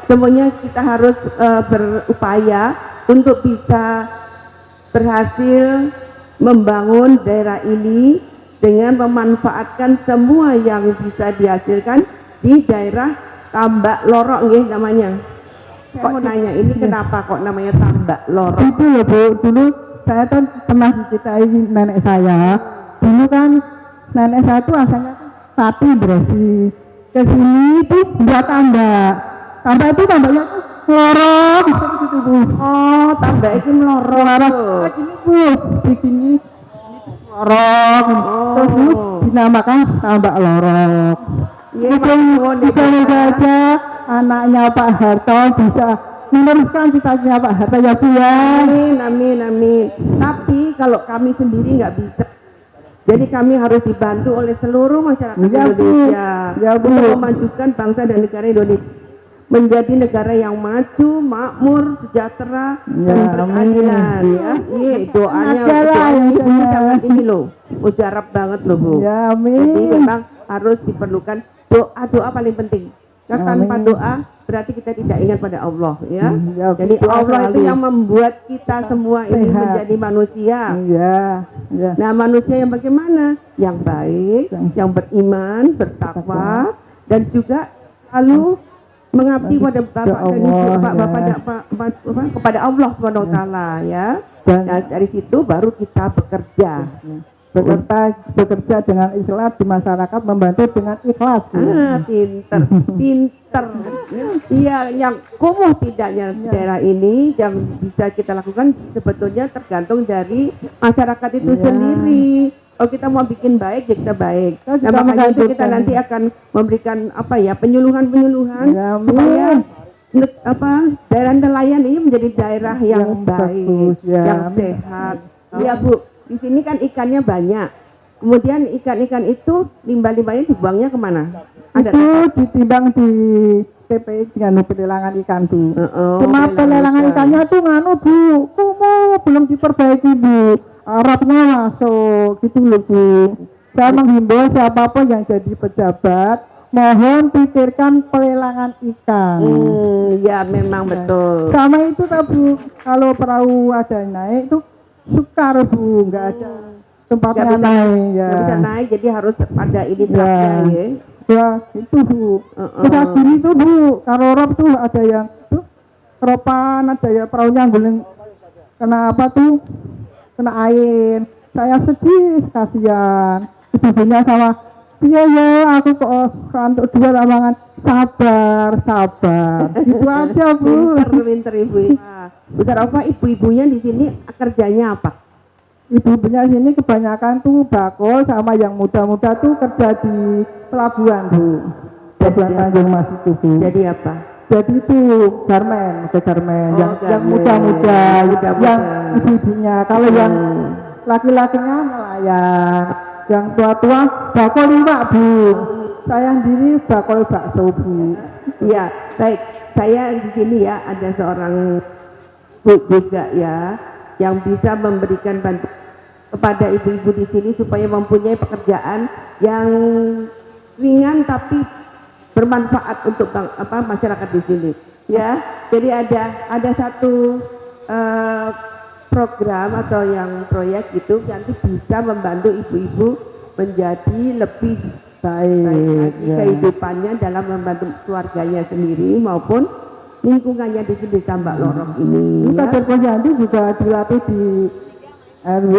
Semuanya kita harus berupaya untuk bisa berhasil membangun daerah ini dengan memanfaatkan semua yang bisa dihasilkan di daerah Tambak Lorok nggih namanya. Saya mau nanya, ini kenapa kok namanya Tambak Lorok? Itu ya Bu, dulu saya kan pernah diceritain nenek saya. Dulu kan nenek saya tuh asalnya sapi berasi. Ke sini itu buat tambak. Tambak itu tambaknya tuh lorok gitu Bu. Oh, tambak itu melorok. Lorok. Gini Bu, begini lorok. Terus Bu dinamakan Tambak Lorok. Iya, semoga saja anaknya Pak Harto bisa meneruskan cita-cita Pak Harto ya Bu ya. Amin, amin, amin. Tapi kalau kami sendiri nggak bisa. Jadi kami harus dibantu oleh seluruh masyarakat Indonesia untuk memajukan bangsa dan negara Indonesia menjadi negara yang maju, makmur, sejahtera, dan berkeadilan. Ya, doanya ini sangat ini loh, mujarab banget loh Bu. Ya, amin. Jadi memang harus diperlukan doa paling penting. Nah, tanpa doa berarti kita tidak ingat pada Allah, ya. Jadi Allah itu yang membuat kita semua ini menjadi manusia. Nah, manusia yang bagaimana? Yang baik, yang beriman, bertakwa, dan juga lalu mengabdi pada Bapak dan Ibu, kepada Allah Subhanahu wa taala, ya. Nah, dari situ baru kita bekerja dengan ikhlas di masyarakat, membantu dengan ikhlas. Pinter. Iya, yang kumuh tidaknya daerah ini yang bisa kita lakukan sebetulnya tergantung dari masyarakat itu sendiri. Kalau kita mau bikin baik, ya kita baik. Nah, makanya itu kita nanti akan memberikan penyuluhan supaya daerah nelayan ini menjadi daerah yang baik, yang sehat. Ya Bu, di sini kan ikannya banyak. Kemudian ikan-ikan itu limbah-limbahnya dibuangnya kemana? Itu ditimbang di TPI dengan pelelangan ikan Bu. Cuma pelelangan ikannya tuh Bu, belum diperbaiki Bu. Arabnya masuk gitu loh Bu. Saya menghimbau siapapun yang jadi pejabat, mohon pikirkan pelelangan ikan. Ya memang betul. Sama itu Bu, kalau perahu ada naik itu sukar Bu, nggak ada tempatnya naik. Nggak bisa naik, jadi harus ada ini truknya ya. Ya itu Bu. Bisa gini tuh Bu, kalau rob tuh ada yang tuh ropan, ada ya perahunya guling kena kena air. Saya sedih, kasihan. Ibunya sama iya aku kok untuk dua lawangan sabar. Itu aja Bu. Pinter Ibu. Besar apa ibu-ibunya di sini kerjanya apa? Ibu-ibunya di sini kebanyakan tuh bakul, sama yang muda-muda tuh kerja di pelabuhan Bu. Pelabuhan Tanjung Mas itu Bu. Jadi apa? jadi itu garmen, ke garmen Oh, yang garmen. muda-muda, Muda-muda. yang ibu-ibunya. Kalau yang laki-lakinya nelayan, yang tua-tua bakul iwak Bu. Saya sendiri bakul bakso Bu. Iya, baik. Saya di sini ya ada seorang bu juga ya yang bisa memberikan bantuan kepada ibu-ibu di sini supaya mempunyai pekerjaan yang ringan tapi bermanfaat untuk masyarakat di sini. Ya, jadi ada satu program atau yang proyek itu nanti bisa membantu ibu-ibu menjadi lebih baik kehidupannya dalam membantu keluarganya sendiri maupun lingkungannya di sini Tambak Lorok ini. Kita berposyandu juga dilatih di RW,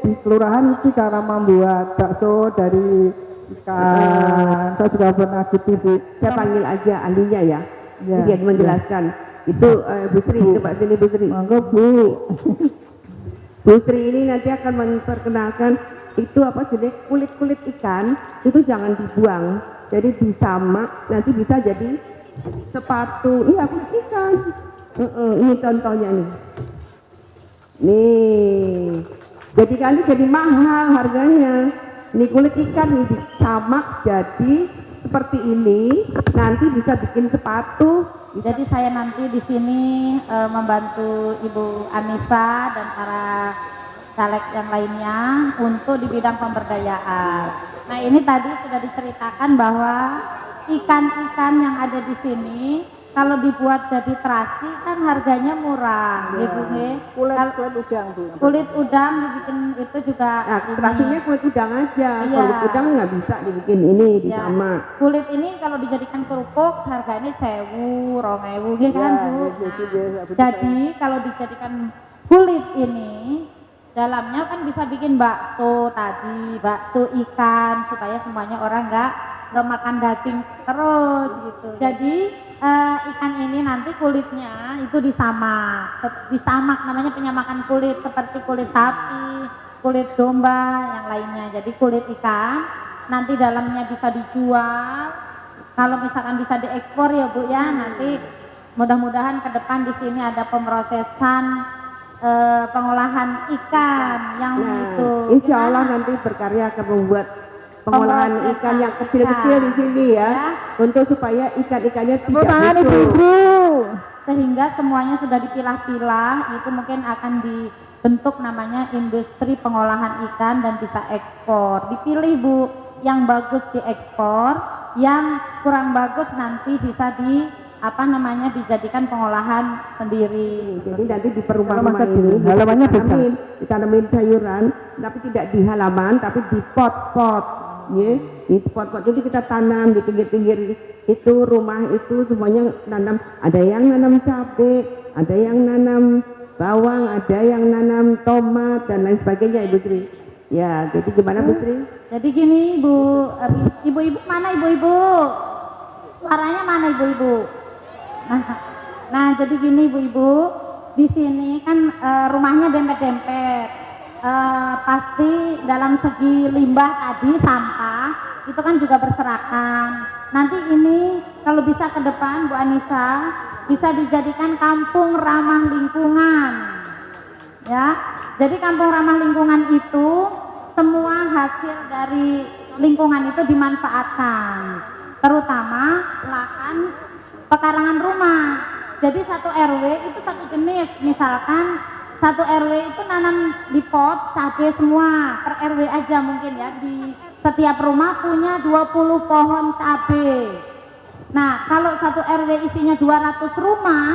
di kelurahan itu cara membuat bakso dari ikan. Saya juga pernah gitu Bu. Saya panggil aja ahlinya ya, Ya, dia menjelaskan. Itu Bu Sri, coba sini Bu Sri. Monggo Bu. Bu Sri ini nanti akan memperkenalkan itu apa jenis kulit-kulit ikan itu jangan dibuang, jadi disamak nanti bisa jadi sepatu. Iya kulit ikan. Ini contohnya nih, jadi kali jadi mahal harganya. Ini kulit ikan nih disamak jadi seperti ini, nanti bisa bikin sepatu. Jadi saya nanti di sini membantu Ibu Anissa dan para caleg yang lainnya untuk di bidang pemberdayaan. Nah ini tadi sudah diceritakan bahwa ikan-ikan yang ada di sini kalau dibuat jadi terasi kan harganya murah, Ya. gitu nggih. Kulit udang Bu. Kulit udang dibikin itu juga Nah, terasinya kulit udang aja. Iya. Kulit udang nggak bisa dibikin ini Ya, disamak. kulit ini kalau dijadikan kerupuk harganya 1.000, 2.000 gitu kan Bu. Nah, jadi kalau dijadikan kulit ini dalamnya kan bisa bikin bakso tadi, bakso ikan supaya semuanya orang nggak makan daging terus gitu. Jadi ikan ini nanti kulitnya itu disamak, disamak namanya penyamakan kulit seperti kulit sapi, kulit domba, yang lainnya. Jadi kulit ikan nanti dalamnya bisa dijual. Kalau misalkan bisa diekspor ya Bu ya, nanti mudah-mudahan ke depan di sini ada pemrosesan pengolahan ikan yang itu. Insya Allah nanti berkarya akan membuat pengolahan Pemrosesan ikan yang kecil-kecil di sini ya, untuk supaya ikan-ikannya tidak Tangan busuk. Ibu. Sehingga semuanya sudah dipilah-pilah, itu mungkin akan dibentuk namanya industri pengolahan ikan dan bisa ekspor. Dipilih Bu, yang bagus diekspor, yang kurang bagus nanti bisa dijadikan pengolahan sendiri. Jadi nanti di perumahan ini halamannya besar. ditanamin sayuran, tapi tidak di halaman, tapi di pot-pot, ya. Di pot-pot itu kita tanam di pinggir-pinggir itu rumah itu semuanya nanam. Ada yang nanam cabai, ada yang nanam bawang, ada yang nanam tomat dan lain sebagainya, Ibu Sri. Ya, jadi gimana Bu Sri? Jadi gini Bu, ibu-ibu mana ibu-ibu? Suaranya mana ibu-ibu? Nah, jadi gini ibu-ibu, di sini kan rumahnya dempet-dempet. Pasti dalam segi limbah tadi sampah itu kan juga berserakan. Nanti ini kalau bisa ke depan Bu Anissa bisa dijadikan kampung ramah lingkungan. Ya. Jadi kampung ramah lingkungan itu semua hasil dari lingkungan itu dimanfaatkan. Terutama lahan pekarangan rumah. Jadi satu RW itu satu jenis, misalkan satu RW itu nanam di pot cabai semua, per RW aja mungkin ya, di setiap rumah punya 20 pohon cabai. Nah kalau satu RW isinya 200 rumah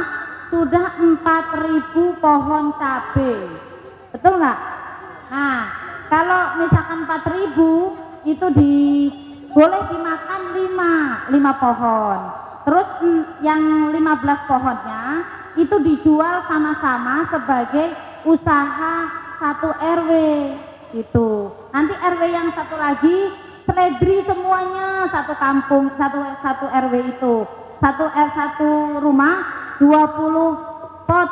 sudah 4.000 pohon cabai, betul nggak? Nah kalau misalkan 4.000 itu boleh dimakan 5 pohon. Terus yang 15 pohonnya itu dijual sama-sama sebagai usaha satu RW gitu. Nanti RW yang satu lagi seledri semuanya, satu kampung, satu RW itu. Satu rumah 20 pot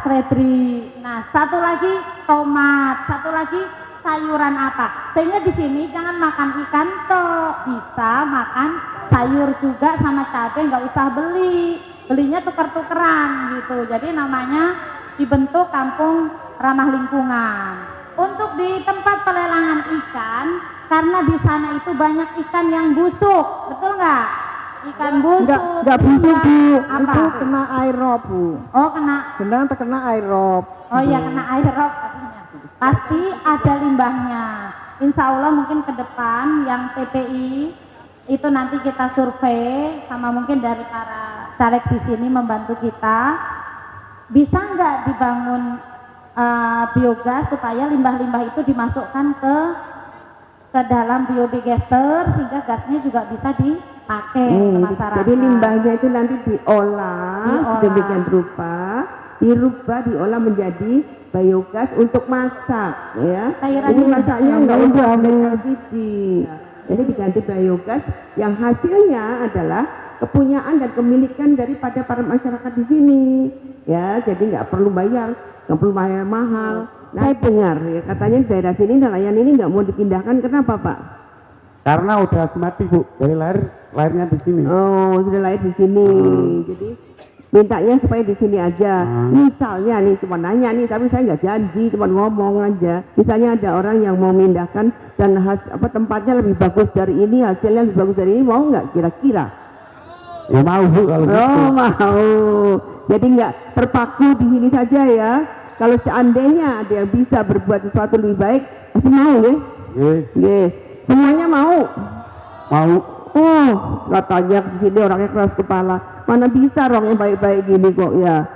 seledri. Nah, satu lagi tomat, satu lagi sayuran apa. Sehingga di sini jangan makan ikan tok, bisa makan sayur juga sama cabai, nggak usah belinya tuker-tukeran gitu. Jadi namanya dibentuk kampung ramah lingkungan. Untuk di tempat pelelangan ikan, karena di sana itu banyak ikan yang busuk, betul nggak? Ikan busuk. Enggak busuk, Bu. Apa? Itu kena aerob, Bu. Oh, kena. Beneran terkena aerob. Oh iya, kena aerob katanya. Pasti ada limbahnya. Insya Allah mungkin ke depan yang TPI itu nanti kita survei sama mungkin dari para caleg di sini membantu kita. Bisa nggak dibangun biogas supaya limbah-limbah itu dimasukkan ke dalam biodigester sehingga gasnya juga bisa dipakai ke masyarakat. Jadi limbahnya itu nanti diolah. Demikian rupa, diolah menjadi biogas untuk masak, ya. Cairan Ini masaknya nggak yang usah hamil. LPG. Jadi diganti biogas yang hasilnya adalah kepunyaan dan kemilikan daripada para masyarakat di sini, ya. Jadi nggak perlu bayar mahal. Saya dengar ya katanya di daerah sini nelayan ini nggak mau dipindahkan, kenapa Pak? Karena udah mati Bu, dari lahirnya di sini. Oh, sudah lahir di sini. Jadi mintanya supaya di sini aja. Misalnya nih, cuma nanya nih, tapi saya nggak janji, cuma ngomong aja. Misalnya ada orang yang mau mindahkan dan tempatnya lebih bagus dari ini, hasilnya lebih bagus dari ini, mau nggak kira-kira? Ya mau Bu kalau gitu. Oh, mau. Jadi nggak terpaku di sini saja ya. Kalau seandainya ada yang bisa berbuat sesuatu lebih baik, pasti mau ya? Nggih. Semuanya mau. Mau. Oh, katanya di sini orangnya keras kepala. Mana bisa orang yang baik-baik gini kok ya?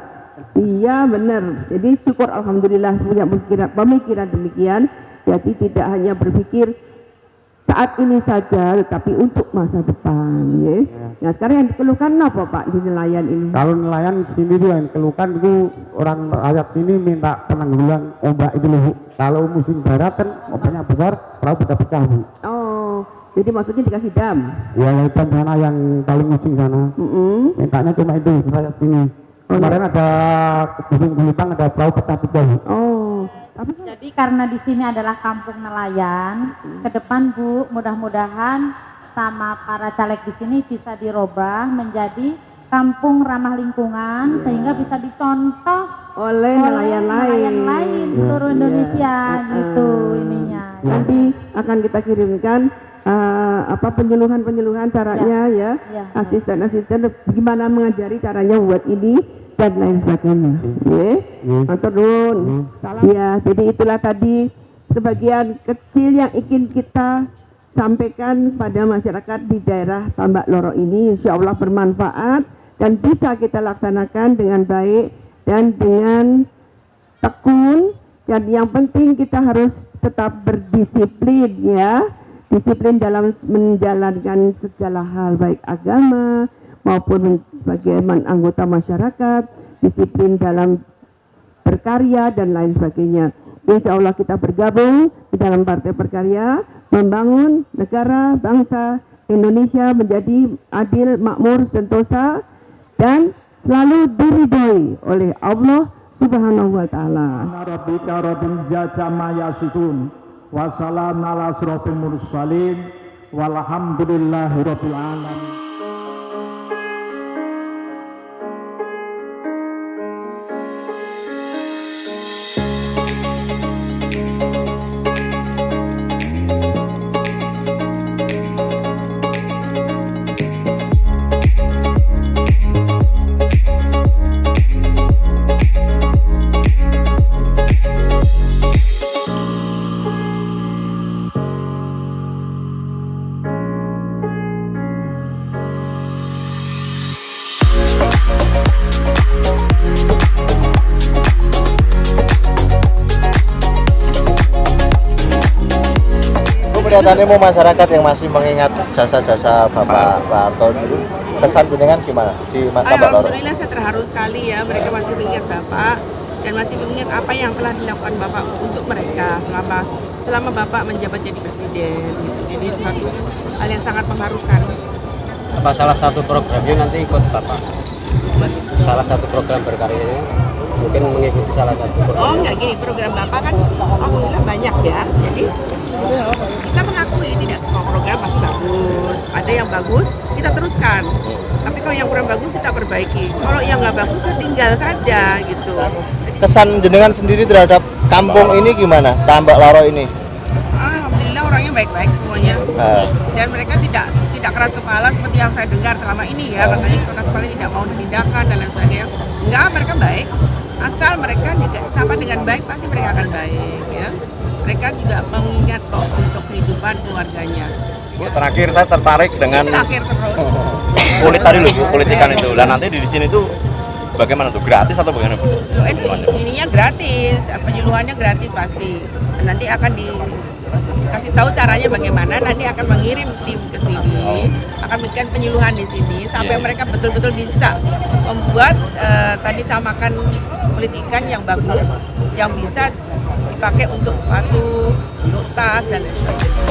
Iya benar. Jadi syukur alhamdulillah punya pemikiran demikian. Jadi tidak hanya berpikir saat ini saja, tetapi untuk masa depan. Ya. Nah sekarang yang dikeluhkan apa Pak di nelayan ini? Kalau nelayan sini tuh yang keluhkan itu orang rakyat sini minta penanggulan ombak itu loh Bu. Kalau musim barat kan ombaknya besar, perahu pada pecah Bu. Oh, jadi maksudnya dikasih dam? Ya lautan sana yang paling ujung sana. Mintanya cuma itu rakyat sini. Kemarin ada musim gulitang ada perahu pecah-pecah Bu. Oh, Jadi karena di sini adalah kampung nelayan, ke depan Bu, mudah-mudahan sama para caleg di sini bisa dirubah menjadi kampung ramah lingkungan sehingga bisa dicontoh oleh nelayan lain seluruh Indonesia gitu ininya. Nanti akan kita kirimkan penyuluhan caranya ya, asisten gimana mengajari caranya buat ini dan lain sebagainya. Matur nuwun. Ya, jadi itulah tadi sebagian kecil yang ingin kita sampaikan pada masyarakat di daerah Tambak Loro ini. Insya Allah bermanfaat dan bisa kita laksanakan dengan baik dan dengan tekun. Dan yang penting kita harus tetap berdisiplin ya, disiplin dalam menjalankan segala hal baik agama maupun sebagai anggota masyarakat, disiplin dalam berkarya dan lain sebagainya. Insya Allah kita bergabung di dalam Partai Berkarya, membangun negara bangsa Indonesia menjadi adil, makmur, sentosa dan selalu diridhoi oleh Allah Subhanahu wa taala. Rabbika rabbil izzati amma yasifun wa salamun ala asrofil mursalin walhamdulillahi rabbil alamin. Kelihatannya masyarakat yang masih mengingat jasa-jasa Bapak Pak Harto dulu, kesan jenengan gimana di Tambak Loro? Alhamdulillah saya terharu sekali ya, mereka masih mengingat Bapak dan masih mengingat apa yang telah dilakukan Bapak untuk mereka selama Bapak menjabat jadi presiden gitu. Jadi itu satu hal yang sangat mengharukan. Apa salah satu programnya nanti ikut Bapak? Salah satu program berkaryanya? mungkin mengikuti salah satu program. Oh enggak, gini, program Bapak kan alhamdulillah banyak ya. Jadi kita mengakui tidak semua program pasti bagus. Ada yang bagus kita teruskan. Tapi kalau yang kurang bagus kita perbaiki. Kalau yang nggak bagus ya tinggal saja gitu. Kesan jenengan sendiri terhadap kampung ini gimana? Tambak Laro ini? Alhamdulillah orangnya baik-baik semuanya. Dan mereka tidak keras kepala seperti yang saya dengar selama ini ya, katanya keras kepala tidak mau ditindakan dan lain sebagainya. Enggak, mereka baik. Asal mereka disapa dengan baik pasti mereka akan baik ya. Mereka juga mengingat kok untuk kehidupan keluarganya. Bu, terakhir saya tertarik dengan Terakhir terus. tadi loh Bu, politikan itu. Dan nanti di sini tuh bagaimana tuh? Gratis atau bagaimana Bu? Ininya gratis, penyuluhannya gratis pasti. Dan nanti akan dikasih tahu caranya bagaimana, nanti akan mengirim tim ke sini, akan memberikan penyuluhan di sini sampai mereka betul-betul bisa membuat tadi samakan politikan yang bagus, yang bisa dipakai untuk sepatu, untuk tas dan lain sebagainya.